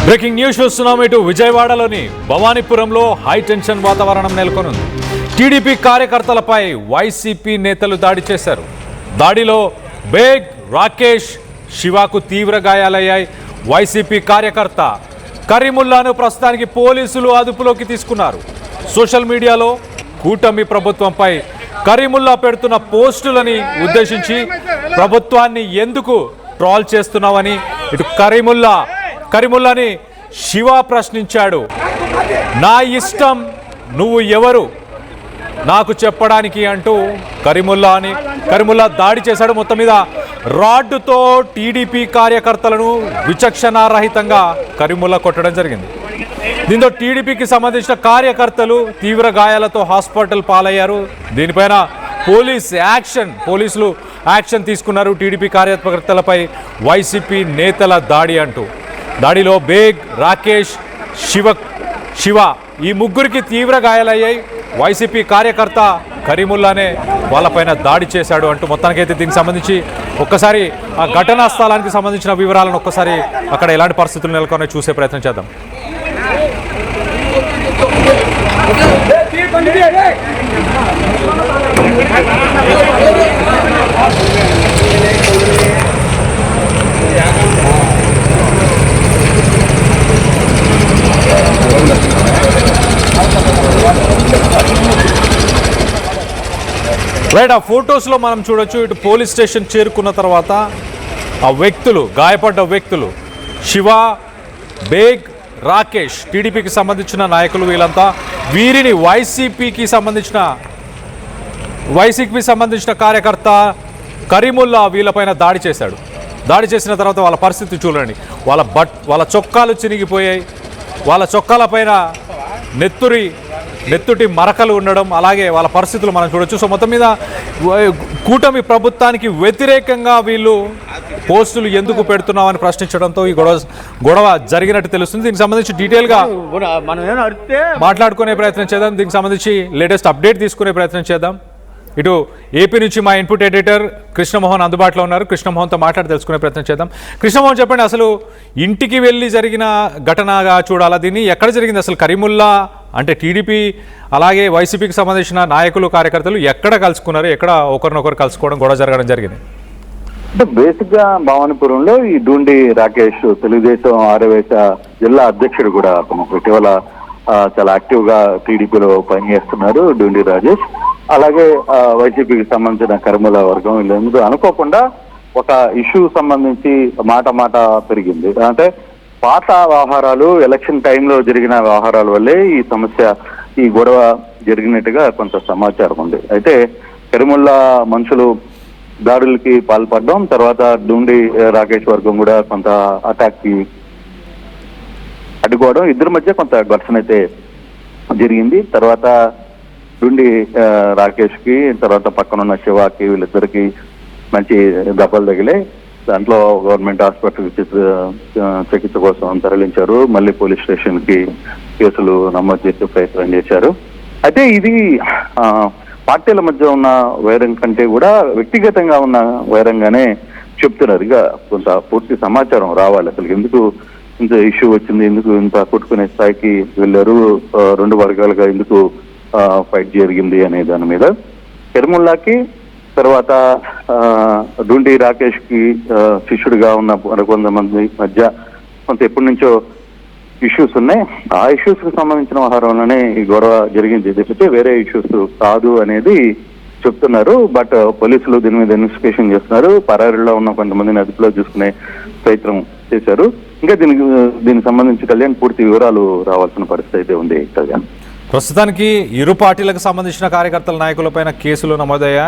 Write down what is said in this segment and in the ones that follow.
Breaking news చూస్తున్నాం. ఇటు విజయవాడలోని భవానీపురంలో హై టెన్షన్ వాతావరణం నెలకొనుంది. టీడీపీ కార్యకర్తలపై వైసీపీ నేతలు దాడి చేశారు. దాడిలో బేగ్, రాకేష్, శివాకు తీవ్ర గాయాలయ్యాయి. వైసీపీ కార్యకర్త కరీముల్లాను ప్రస్తుతానికి పోలీసులు అదుపులోకి తీసుకున్నారు. సోషల్ మీడియాలో కూటమి ప్రభుత్వంపై కరీముల్లా పెడుతున్న పోస్టులని ఉద్దేశించి ప్రభుత్వాన్ని ఎందుకు ట్రోల్ చేస్తున్నావని ఇటు కరీముల్లాని శివ ప్రశ్నించాడు. నా ఇష్టం, నువ్వు ఎవరు నాకు చెప్పడానికి అంటూ కరీముల్లా దాడి చేశాడు. మొత్తం మీద రాడ్డుతో టీడీపీ కార్యకర్తలను విచక్షణారహితంగా కరీముల్లా కొట్టడం జరిగింది. దీంతో టీడీపీకి సంబంధించిన కార్యకర్తలు తీవ్ర గాయాలతో హాస్పిటల్ పాలయ్యారు. దీనిపైన పోలీసులు యాక్షన్ తీసుకున్నారు. టీడీపీ కార్యకర్తలపై వైసీపీ నేతల దాడి అంటూ. దాడిలో బేగ్, రాకేష్, శివ ఈ ముగ్గురికి తీవ్ర గాయాలయ్యాయి. వైసీపీ కార్యకర్త కరీముల్లానే వాళ్ళపైన దాడి చేశాడు అంటూ మొత్తానికైతే దీనికి సంబంధించి ఒక్కసారి ఆ ఘటనా స్థలానికి సంబంధించిన వివరాలను ఒక్కసారి అక్కడ ఎలాంటి పరిస్థితులు నెలకొన్నాయో చూసే ప్రయత్నం చేద్దాం. రైట్, ఆ ఫొటోస్లో మనం చూడొచ్చు. ఇటు పోలీస్ స్టేషన్ చేరుకున్న తర్వాత ఆ వ్యక్తులు, గాయపడ్డ వ్యక్తులు శివ, బేగ్, రాకేష్, టీడీపీకి సంబంధించిన నాయకులు వీళ్ళంతా. వీరిని వైసీపీకి సంబంధించిన కార్యకర్త కరీముల్లా వీళ్ళపైన దాడి చేశాడు. దాడి చేసిన తర్వాత వాళ్ళ పరిస్థితి చూడండి. వాళ్ళ చొక్కాలు చినిగిపోయాయి. వాళ్ళ చొక్కాలపైన నెత్తుటి మరకలు ఉండడం, అలాగే వాళ్ళ పరిస్థితులు మనం చూడొచ్చు. సో మొత్తం మీద కూటమి ప్రభుత్వానికి వ్యతిరేకంగా వీళ్ళు పోస్టులు ఎందుకు పెడుతున్నామని ప్రశ్నించడంతో ఈ గొడవ జరిగినట్టు తెలుస్తుంది. దీనికి సంబంధించి డీటెయిల్గా మాట్లాడుకునే ప్రయత్నం చేద్దాం. దీనికి సంబంధించి లేటెస్ట్ అప్డేట్ తీసుకునే ప్రయత్నం చేద్దాం. ఇటు ఏపీ నుంచి మా ఇన్పుట్ ఎడిటర్ కృష్ణమోహన్ అందుబాటులో ఉన్నారు. కృష్ణమోహన్తో మాట్లాడి తెలుసుకునే ప్రయత్నం చేద్దాం. కృష్ణమోహన్, చెప్పండి, అసలు ఇంటికి వెళ్ళి జరిగిన ఘటనగా చూడాలా దీన్ని? ఎక్కడ జరిగింది అసలు? కరీముల్లా అంటే టీడీపీ అలాగే వైసీపీకి సంబంధించిన నాయకులు, కార్యకర్తలు ఎక్కడ కలుసుకున్నారు? ఎక్కడ ఒకరినొకరు కలుసుకోవడం, గొడవ జరగడం జరిగింది? అంటే బేసిక్ గా భవానీపురంలో ఈ డూండి రాకేష్, తెలుగుదేశం ఆరవేశ జిల్లా అధ్యక్షుడు కూడా, అతను ఇటీవల చాలా యాక్టివ్ గా టీడీపీలో పనిచేస్తున్నారు డూండి రాజేష్. అలాగే వైసీపీకి సంబంధించిన కరీముల్లా వర్గం వీళ్ళందరూ అనుకోకుండా ఒక ఇష్యూ సంబంధించి మాట పెరిగింది. అంటే పాత వ్యవహారాలు, ఎలక్షన్ టైంలో జరిగిన వ్యవహారాల వల్లే ఈ గొడవ జరిగినట్టుగా కొంత సమాచారం ఉంది. అయితే కరీముల్లా మనుషులు దాడులకి పాల్పడడం, తర్వాత డూండి రాకేష్ వర్గం కూడా కొంత అటాక్ కి అడ్డుకోవడం, ఇద్దరి మధ్య కొంత ఘర్షణ అయితే జరిగింది. తర్వాత డూండి రాకేష్ కి, తర్వాత పక్కనున్న శివాకి, వీళ్ళిద్దరికి మంచి దెబ్బలు తగిలాయి. దాంట్లో గవర్నమెంట్ హాస్పిటల్ చికిత్స కోసం తరలించారు. మళ్ళీ పోలీస్ స్టేషన్ కి కేసులు నమోదు చేసే ప్రయత్నం చేశారు. అయితే ఇది పార్టీల మధ్య ఉన్న వైరం కంటే కూడా వ్యక్తిగతంగా ఉన్న వైరంగానే చెప్తున్నారు. ఇక కొంత పూర్తి సమాచారం రావాలి. అసలు ఎందుకు ఇంత ఇష్యూ వచ్చింది, ఎందుకు ఇంత కొట్టుకునే స్థాయికి వెళ్ళారు, రెండు వర్గాలుగా ఎందుకు ఫైట్ జరిగింది అనే దాని మీద కరీముల్లాకి, తర్వాత డూండి రాకేష్ కి శిష్యుడిగా ఉన్న మరికొంతమంది మధ్య కొంత ఎప్పటి నుంచో ఇష్యూస్ ఉన్నాయి. ఆ ఇష్యూస్ కి సంబంధించిన వ్యవహారంలోనే ఈ గొడవ జరిగింది తప్పితే వేరే ఇష్యూస్ కాదు అనేది చెప్తున్నారు. బట్ పోలీసులు దీని మీద ఇన్వెస్టిగేషన్ చేస్తున్నారు. పరారీలో ఉన్న కొంతమందిని అదుపులో చూసుకునే ప్రయత్నం చేశారు. ఇంకా దీనికి సంబంధించి కళ్యాణ్ పూర్తి వివరాలు రావాల్సిన పరిస్థితి అయితే ఉంది. కళ్యాణ్, ప్రస్తుతానికి ఇరు పార్టీలకు సంబంధించిన కార్యకర్తల నాయకులపైన కేసులు నమోదయ్యా?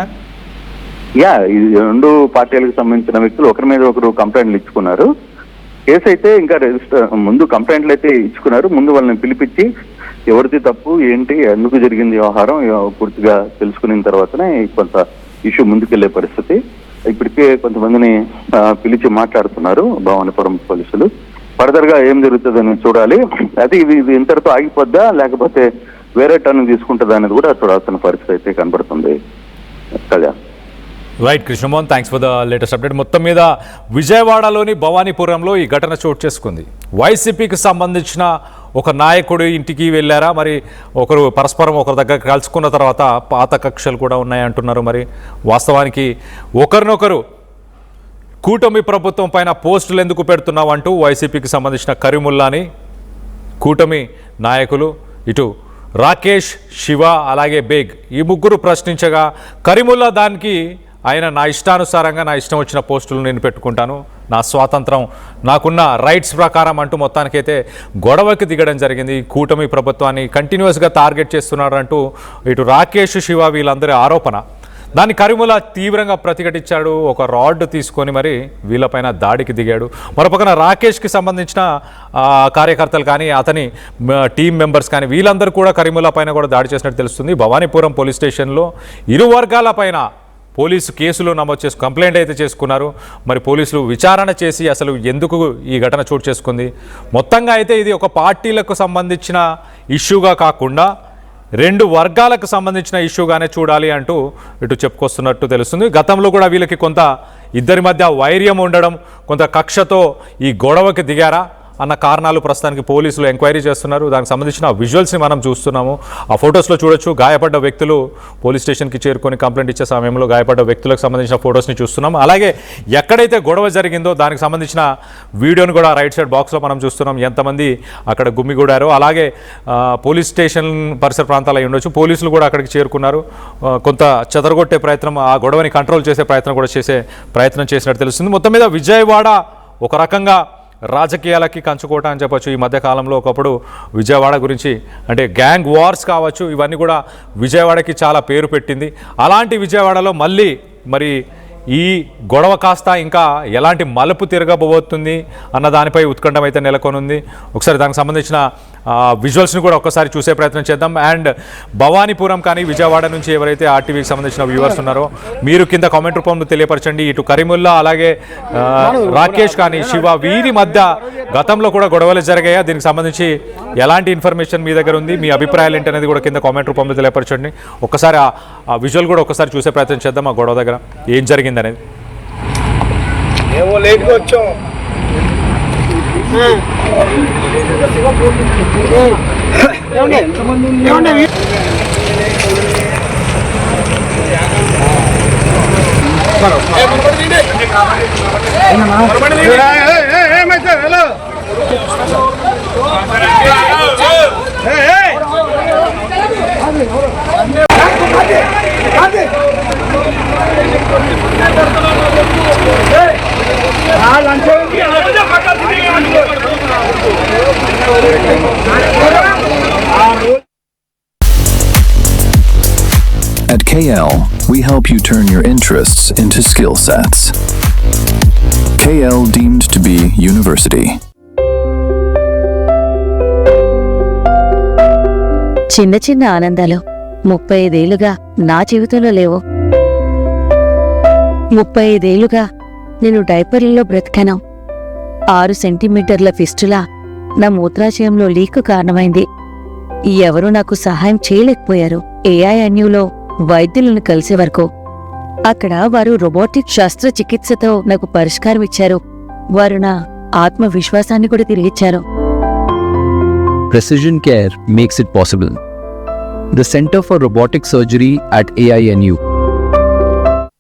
ఈ రెండు పార్టీలకు సంబంధించిన వ్యక్తులు ఒకరి మీద ఒకరు కంప్లైంట్లు ఇచ్చుకున్నారు. కేసు అయితే ఇంకా ముందు కంప్లైంట్లు అయితే ఇచ్చుకున్నారు. ముందు వాళ్ళని పిలిపించి ఎవరిది తప్పు ఏంటి, ఎందుకు జరిగింది వ్యవహారం పూర్తిగా తెలుసుకున్న తర్వాతనే కొంత ఇష్యూ ముందుకెళ్లే పరిస్థితి. ఇప్పటికే కొంతమందిని పిలిచి మాట్లాడుతున్నారు భవానీపురం పోలీసులు. ఫర్దర్ గా ఏం జరుగుతుందని చూడాలి. అది ఇది ఇంతటితో ఆగిపోద్దా, లేకపోతే వేరే టర్న్ తీసుకుంటుందా అనేది కూడా చూడాల్సిన పరిస్థితి అయితే కనబడుతుంది కదా. Right Krishnamohan, thanks for the latest update. మొత్తం మీద విజయవాడలోని భవానీపురంలో ఈ ఘటన చోటు చేసుకుంది. వైసీపీకి సంబంధించిన ఒక నాయకుడు ఇంటికి వెళ్ళారా, మరి ఒకరు పరస్పరం ఒకరి దగ్గర కలుసుకున్న తర్వాత పాత కక్షలు కూడా ఉన్నాయంటున్నారు. మరి వాస్తవానికి ఒకరినొకరు కూటమి ప్రభుత్వం పైన పోస్టులు ఎందుకు పెడుతున్నావు అంటూ వైసీపీకి సంబంధించిన కరీముల్లాని కూటమి నాయకులు ఇటు రాకేష్, శివ అలాగే బేగ్ ఈ ముగ్గురు ప్రశ్నించగా కరీముల్లా దానికి ఆయన నా ఇష్టానుసారంగా నా ఇష్టం వచ్చిన పోస్టులు నేను పెట్టుకుంటాను, నా స్వాతంత్రం, నాకున్న రైట్స్ ప్రకారం అంటూ మొత్తానికైతే గొడవకి దిగడం జరిగింది. కూటమి ప్రభుత్వాన్ని కంటిన్యూస్గా టార్గెట్ చేస్తున్నారంటూ ఇటు రాకేష్, శివ వీళ్ళందరి ఆరోపణ. దాన్ని కరీముల్లా తీవ్రంగా ప్రతిఘటించాడు. ఒక రాడ్ తీసుకొని మరి వీళ్ళపైన దాడికి దిగాడు. మరోపక్కన రాకేష్కి సంబంధించిన కార్యకర్తలు కానీ అతని టీం మెంబర్స్ కానీ వీళ్ళందరూ కూడా కరీముల్లా పైన కూడా దాడి చేసినట్టు తెలుస్తుంది. భవానీపురం పోలీస్ స్టేషన్లో ఇరు వర్గాల పైన పోలీసు కేసులు నమోదు చేసి కంప్లైంట్ అయితే చేసుకున్నారు. మరి పోలీసులు విచారణ చేసి అసలు ఎందుకు ఈ ఘటన చోటు చేసుకుంది, మొత్తంగా అయితే ఇది ఒక పార్టీలకు సంబంధించిన ఇష్యూగా కాకుండా రెండు వర్గాలకు సంబంధించిన ఇష్యూగానే చూడాలి అంటూ ఇటు చెప్పుకొస్తున్నట్టు తెలుస్తుంది. గతంలో కూడా వీళ్ళకి కొంత ఇద్దరి మధ్య వైర్యం ఉండడం, కొంత కక్షతో ఈ గొడవకి దిగారా అన్న కారణాలు ప్రస్తుతానికి పోలీసులు ఎంక్వైరీ చేస్తున్నారు. దానికి సంబంధించిన విజువల్స్ని మనం చూస్తున్నాము. ఆ ఫొటోస్లో చూడొచ్చు గాయపడ్డ వ్యక్తులు పోలీస్ స్టేషన్కి చేరుకొని కంప్లైంట్ ఇచ్చే సమయంలో గాయపడ్డ వ్యక్తులకు సంబంధించిన ఫొటోస్ని చూస్తున్నాం. అలాగే ఎక్కడైతే గొడవ జరిగిందో దానికి సంబంధించిన వీడియోని కూడా రైట్ సైడ్ బాక్స్లో మనం చూస్తున్నాం. ఎంతమంది అక్కడ గుమ్మిగూడారో, అలాగే పోలీస్ స్టేషన్ పరిసర ప్రాంతాలు అయి ఉండొచ్చు. పోలీసులు కూడా అక్కడికి చేరుకున్నారు. కొంత చెదరగొట్టే ప్రయత్నం, ఆ గొడవని కంట్రోల్ చేసే ప్రయత్నం చేసినట్టు తెలుస్తుంది. మొత్తం మీద విజయవాడ ఒక రకంగా రాజకీయాలకి కంచుకోట అని చెప్పొచ్చు. ఈ మధ్య కాలంలో ఒకప్పుడు విజయవాడ గురించి అంటే గ్యాంగ్ వార్స్ కావచ్చు, ఇవన్నీ కూడా విజయవాడకి చాలా పేరు పెట్టింది. అలాంటి విజయవాడలో మళ్ళీ మరి ఈ గొడవ కాస్త ఇంకా ఎలాంటి మలుపు తిరగబోతుంది అన్న దానిపై ఉత్కంఠం అయితే నెలకొనుంది. ఒకసారి దానికి సంబంధించిన విజువల్స్ని కూడా ఒక్కసారి చూసే ప్రయత్నం చేద్దాం. అండ్ భవానీపురం కానీ విజయవాడ నుంచి ఎవరైతే ఆర్టీవీకి సంబంధించిన వ్యూవర్స్ ఉన్నారో మీరు కింద కామెంట్ రూపంలో తెలియపరచండి. ఇటు కరీముల్లా అలాగే రాకేష్ కానీ శివ వీరి మధ్య గతంలో కూడా గొడవలు జరిగాయా, దీనికి సంబంధించి ఎలాంటి ఇన్ఫర్మేషన్ మీ దగ్గర ఉంది, మీ అభిప్రాయాలు ఏంటనేది కూడా కింద కామెంట్ రూపంలో తెలియపరచండి. ఒక్కసారి ఆ విజువల్ కూడా ఒక్కసారి చూసే ప్రయత్నం చేద్దాం. ఆ గొడవ దగ్గర ఏం జరిగింది అనేది. మేము లేట్గా వచ్చాం. At KL, we help you turn your interests into skill sets. KL deemed to be university. చిన్న చిన్న ఆనందాలు 35 ఏళ్లుగా నా జీవితంలో లేవు. 35 ఏళ్లుగా నేను డైపర్లలో బ్రతికాను. 6 సెంటీమీటర్ల ఫిస్టులా నా మూత్రాశయంలో లీకు కారణమైంది. ఎవరూ నాకు సహాయం చేయలేకపోయారు. AINUలో వైద్యులను కలిసే వరకు అక్కడ వారు రోబోటిక్ శస్త్రచికిత్సతో నాకు పరిష్కారం ఇచ్చారు. వారు నా ఆత్మవిశ్వాసాన్ని కూడా తిరిగిచ్చారు. Precision care makes it possible. The Center for Robotic Surgery at AINU